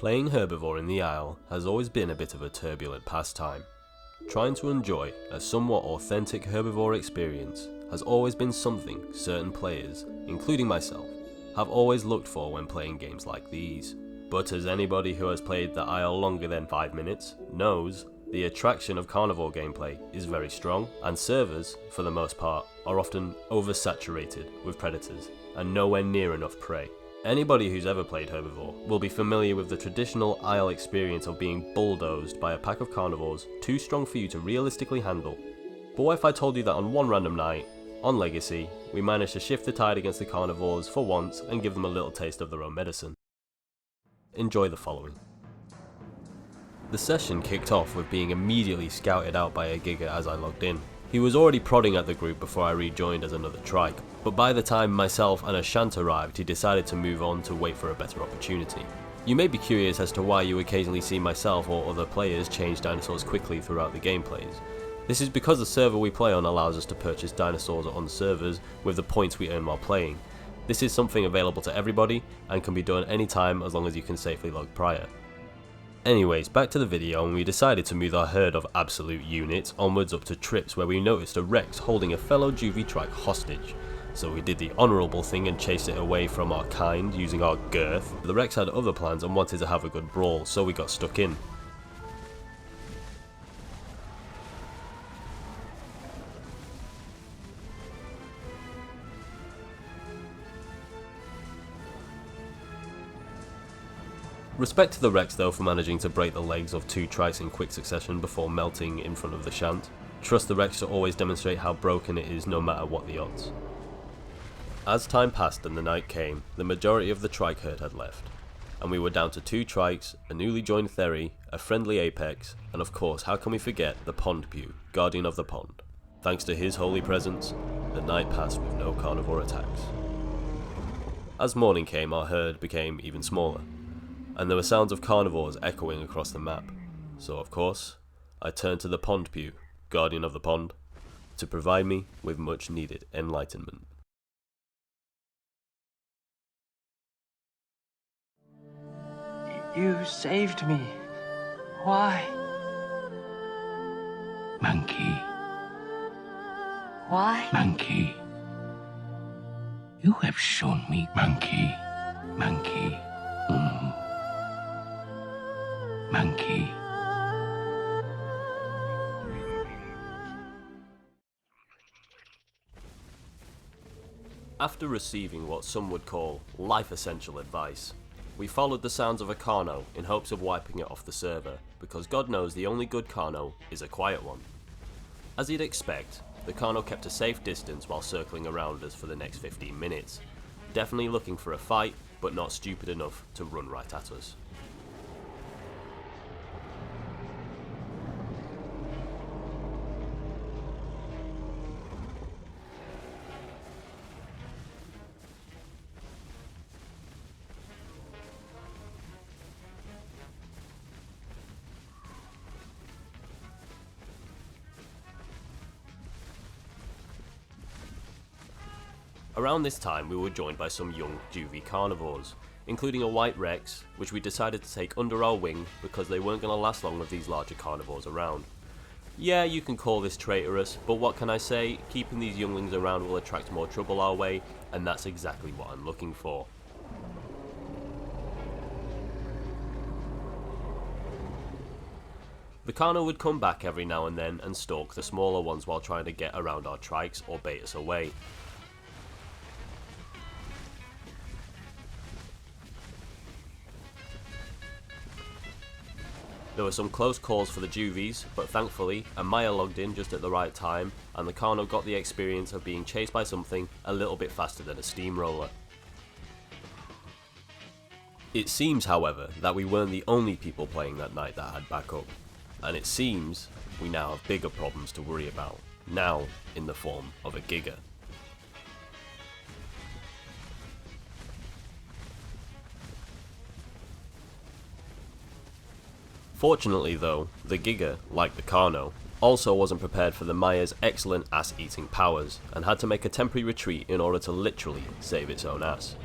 Playing Herbivore in the Isle has always been a bit of a turbulent pastime. Trying to enjoy a somewhat authentic Herbivore experience has always been something certain players, including myself, have always looked for when playing games like these. But as anybody who has played the Isle longer than 5 minutes knows, the attraction of carnivore gameplay is very strong, and servers, for the most part, are often oversaturated with predators and nowhere near enough prey. Anybody who's ever played Herbivore will be familiar with the traditional Isle experience of being bulldozed by a pack of carnivores too strong for you to realistically handle. But what if I told you that on one random night, on Legacy, we managed to shift the tide against the carnivores for once and give them a little taste of their own medicine? Enjoy the following. The session kicked off with being immediately scouted out by a Giga as I logged in. He was already prodding at the group before I rejoined as another Trike, but by the time myself and Ashant arrived, he decided to move on to wait for a better opportunity. You may be curious as to why you occasionally see myself or other players change dinosaurs quickly throughout the gameplays. This is because the server we play on allows us to purchase dinosaurs on servers with the points we earn while playing. This is something available to everybody and can be done anytime as long as you can safely log prior. Anyways, back to the video, and we decided to move our herd of absolute units onwards up to Trips, where we noticed a Rex holding a fellow juvie trike hostage. So we did the honourable thing and chased it away from our kind using our girth. The Rex had other plans and wanted to have a good brawl, so we got stuck in. Respect to the Rex though for managing to break the legs of 2 Trikes in quick succession before melting in front of the Shant. Trust the Rex to always demonstrate how broken it is no matter what the odds. As time passed and the night came, the majority of the Trike herd had left, and we were down to 2 Trikes, a newly joined Theri, a friendly Apex, and of course how can we forget the Pond Pew, guardian of the pond. Thanks to his holy presence, the night passed with no carnivore attacks. As morning came, our herd became even smaller, and there were sounds of carnivores echoing across the map. So of course, I turned to the Pond Pew, guardian of the pond, to provide me with much needed enlightenment. You saved me. Why? Monkey. Why? Monkey. You have shown me, monkey. Monkey. Monkey. After receiving what some would call life-essential advice, we followed the sounds of a Carno in hopes of wiping it off the server, because God knows the only good Carno is a quiet one. As you'd expect, the Carno kept a safe distance while circling around us for the next 15 minutes, definitely looking for a fight, but not stupid enough to run right at us. Around this time we were joined by some young juvie carnivores, including a white Rex, which we decided to take under our wing because they weren't going to last long with these larger carnivores around. Yeah, you can call this traitorous, but what can I say, keeping these younglings around will attract more trouble our way, and that's exactly what I'm looking for. The Carno would come back every now and then and stalk the smaller ones while trying to get around our Trikes or bait us away. There were some close calls for the juvies, but thankfully, Amaya logged in just at the right time, and the Carno got the experience of being chased by something a little bit faster than a steamroller. It seems, however, that we weren't the only people playing that night that had backup, and it seems we now have bigger problems to worry about, now in the form of a Giga. Fortunately though, the Giga, like the Carno, also wasn't prepared for the Maya's excellent ass-eating powers, and had to make a temporary retreat in order to literally save its own ass.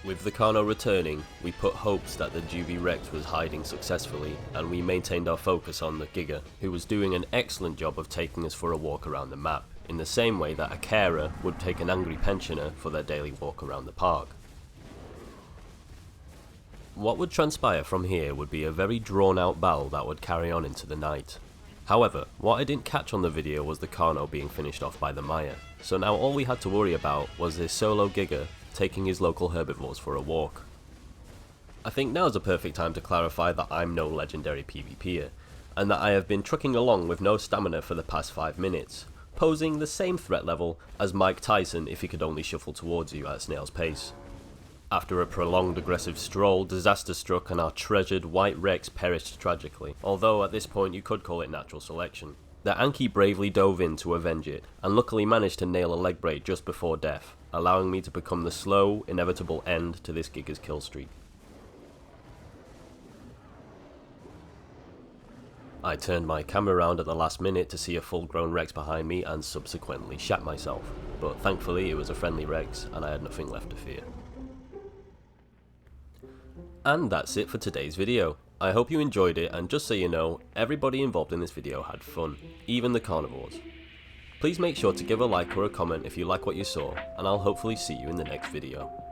With the Carno returning, we put hopes that the Juvi Rex was hiding successfully, and we maintained our focus on the Giga, who was doing an excellent job of taking us for a walk around the map, in the same way that a carer would take an angry pensioner for their daily walk around the park. What would transpire from here would be a very drawn out battle that would carry on into the night. However, what I didn't catch on the video was the Carno being finished off by the Maya, so now all we had to worry about was this solo Giga taking his local herbivores for a walk. I think now's a perfect time to clarify that I'm no legendary PvPer, and that I have been trucking along with no stamina for the past 5 minutes, posing the same threat level as Mike Tyson if he could only shuffle towards you at a snail's pace. After a prolonged aggressive stroll, disaster struck and our treasured white Rex perished tragically, although at this point you could call it natural selection. The Anki bravely dove in to avenge it, and luckily managed to nail a leg break just before death, allowing me to become the slow, inevitable end to this Giga's kill streak. I turned my camera around at the last minute to see a full-grown Rex behind me and subsequently shat myself, but thankfully it was a friendly Rex and I had nothing left to fear. And that's it for today's video. I hope you enjoyed it, and just so you know, everybody involved in this video had fun, even the carnivores. Please make sure to give a like or a comment if you like what you saw, and I'll hopefully see you in the next video.